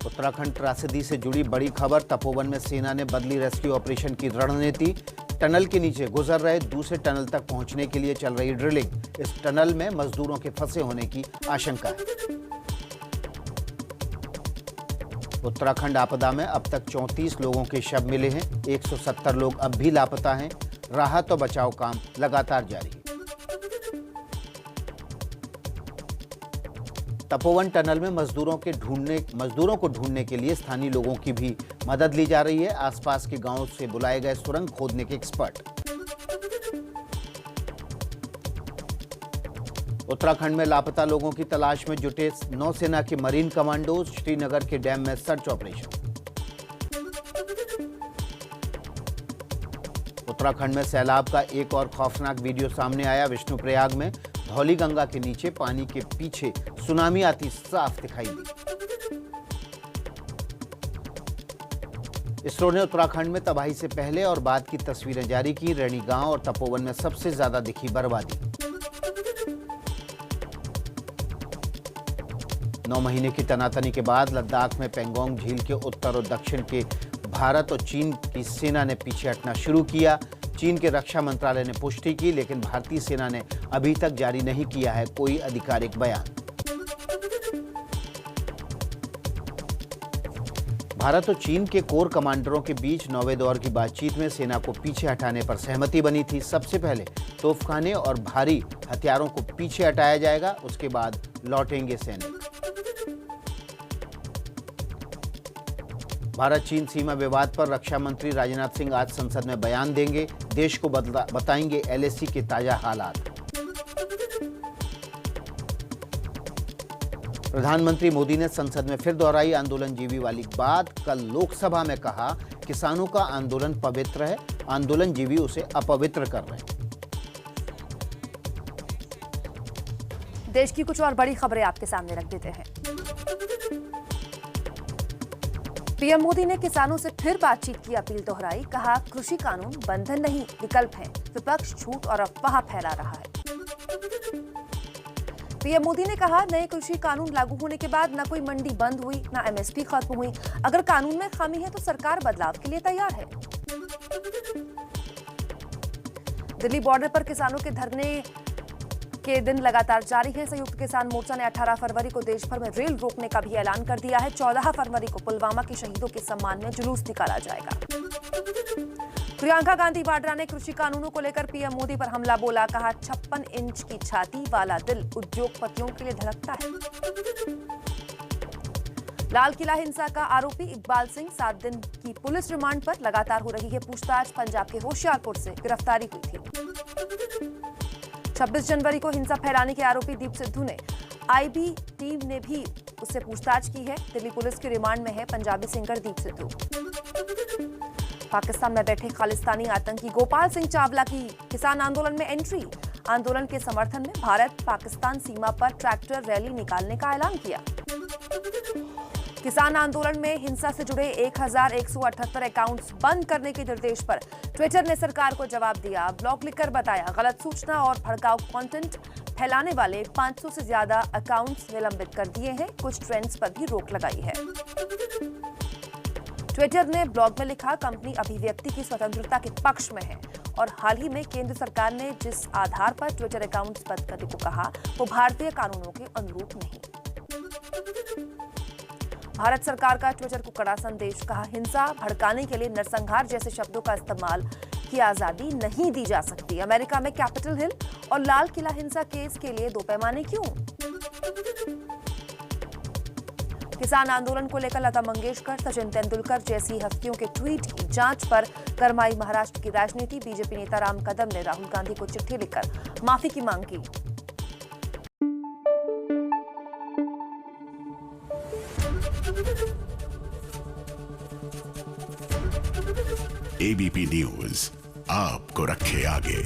उत्तराखंड त्रासदी से जुड़ी बड़ी खबर। तपोवन में सेना ने बदली रेस्क्यू ऑपरेशन की रणनीति। टनल के नीचे गुजर रहे दूसरे टनल तक पहुंचने के लिए चल रही ड्रिलिंग। इस टनल में मजदूरों के फंसे होने की आशंका है। उत्तराखंड आपदा में अब तक 34 लोगों के शव मिले हैं। 170 लोग अब भी लापता हैं। राहत और बचाव काम लगातार जारी है। तपोवन टनल में मजदूरों को ढूंढने के लिए स्थानीय लोगों की भी मदद ली जा रही है। आसपास के गांवों से बुलाए गए सुरंग खोदने के एक्सपर्ट। उत्तराखंड में लापता लोगों की तलाश में जुटे नौसेना के मरीन कमांडोज। श्रीनगर के डैम में सर्च ऑपरेशन। उत्तराखंड में सैलाब का एक और खौफनाक वीडियो सामने आया। विष्णुप्रयाग में धौली गंगा के नीचे पानी के पीछे सुनामी आती साफ दिखाई दी। इसरो ने उत्तराखंड में तबाही से पहले और बाद की तस्वीरें जारी की। रैणी गांव और तपोवन में सबसे ज्यादा दिखी बर्बादी। 9 महीने की तनातनी के बाद लद्दाख में पेंगोंग झील के उत्तर और दक्षिण के भारत और चीन की सेना ने पीछे हटना शुरू किया। चीन के रक्षा मंत्रालय ने पुष्टि की, लेकिन भारतीय सेना ने अभी तक जारी नहीं किया है कोई आधिकारिक बयान। भारत और चीन के कोर कमांडरों के बीच 9वें दौर की बातचीत में सेना को पीछे हटाने पर सहमति बनी थी। सबसे पहले तोपखाने और भारी हथियारों को पीछे हटाया जाएगा, उसके बाद लौटेंगे सैनिक। भारत चीन सीमा विवाद पर रक्षा मंत्री राजनाथ सिंह आज संसद में बयान देंगे। देश को बताएंगे एलएसी के ताजा हालात। प्रधानमंत्री मोदी ने संसद में फिर दोहराई आंदोलनजीवी वाली बात। कल लोकसभा में कहा, किसानों का आंदोलन पवित्र है, आंदोलनजीवी उसे अपवित्र कर रहे हैं। देश की कुछ और बड़ी खबरें आपके सामने रख देते हैं। पीएम मोदी ने किसानों से फिर बातचीत की अपील दोहराई। कहा, कृषि कानून बंधन नहीं विकल्प है। विपक्ष झूठ और अफवाह फैला रहा है। पीएम मोदी ने कहा, नए कृषि कानून लागू होने के बाद न कोई मंडी बंद हुई, न एमएसपी खत्म हुई। अगर कानून में खामी है तो सरकार बदलाव के लिए तैयार है। दिल्ली बॉर्डर पर किसानों के धरने के दिन लगातार जारी है। संयुक्त किसान मोर्चा ने 18 फरवरी को देश भर में रेल रोकने का भी ऐलान कर दिया है। 14 फरवरी को पुलवामा के शहीदों के सम्मान में जुलूस निकाला जाएगा। प्रियंका गांधी वाड्रा ने कृषि कानूनों को लेकर पीएम मोदी पर हमला बोला। कहा, 56 इंच की छाती वाला दिल उद्योगपतियों के लिए धड़कता है। लाल किला हिंसा का आरोपी इकबाल सिंह 7 दिन की पुलिस रिमांड पर। लगातार हो रही है पूछताछ। पंजाब के होशियारपुर से गिरफ्तारी हुई थी। 26 जनवरी को हिंसा फैलाने के आरोपी दीप सिद्धू ने आईबी टीम ने भी उससे पूछताछ की है। दिल्ली पुलिस की रिमांड में है पंजाबी सिंगर दीप सिद्धू। पाकिस्तान में बैठे खालिस्तानी आतंकी गोपाल सिंह चावला की किसान आंदोलन में एंट्री। आंदोलन के समर्थन में भारत पाकिस्तान सीमा पर ट्रैक्टर रैली निकालने का ऐलान किया। किसान आंदोलन में हिंसा से जुड़े 1178 अकाउंट्स बंद करने के निर्देश पर ट्विटर ने सरकार को जवाब दिया। ब्लॉग लिखकर बताया, गलत सूचना और भड़काऊ कंटेंट फैलाने वाले 500 से ज्यादा अकाउंट्स निलंबित कर दिए हैं। कुछ ट्रेंड्स पर भी रोक लगाई है। ट्विटर ने ब्लॉग में लिखा, कंपनी अभिव्यक्ति की स्वतंत्रता के पक्ष में है और हाल ही में केंद्र सरकार ने जिस आधार पर ट्विटर अकाउंट्स बंद करने को कहा, वो भारतीय कानूनों के अनुरूप नहीं। भारत सरकार का ट्विटर को कड़ा संदेश। कहा, हिंसा भड़काने के लिए नरसंहार जैसे शब्दों का इस्तेमाल की आजादी नहीं दी जा सकती। अमेरिका में कैपिटल हिल और लाल किला हिंसा केस के लिए 2 पैमाने क्यों? किसान आंदोलन को लेकर लता मंगेशकर, सचिन तेंदुलकर जैसी हस्तियों के ट्वीट की जांच पर गरमाई महाराष्ट्र की राजनीति। बीजेपी नेता राम कदम ने राहुल गांधी को चिट्ठी लिखकर माफी की मांग की। एबीपी न्यूज आपको रखे आगे।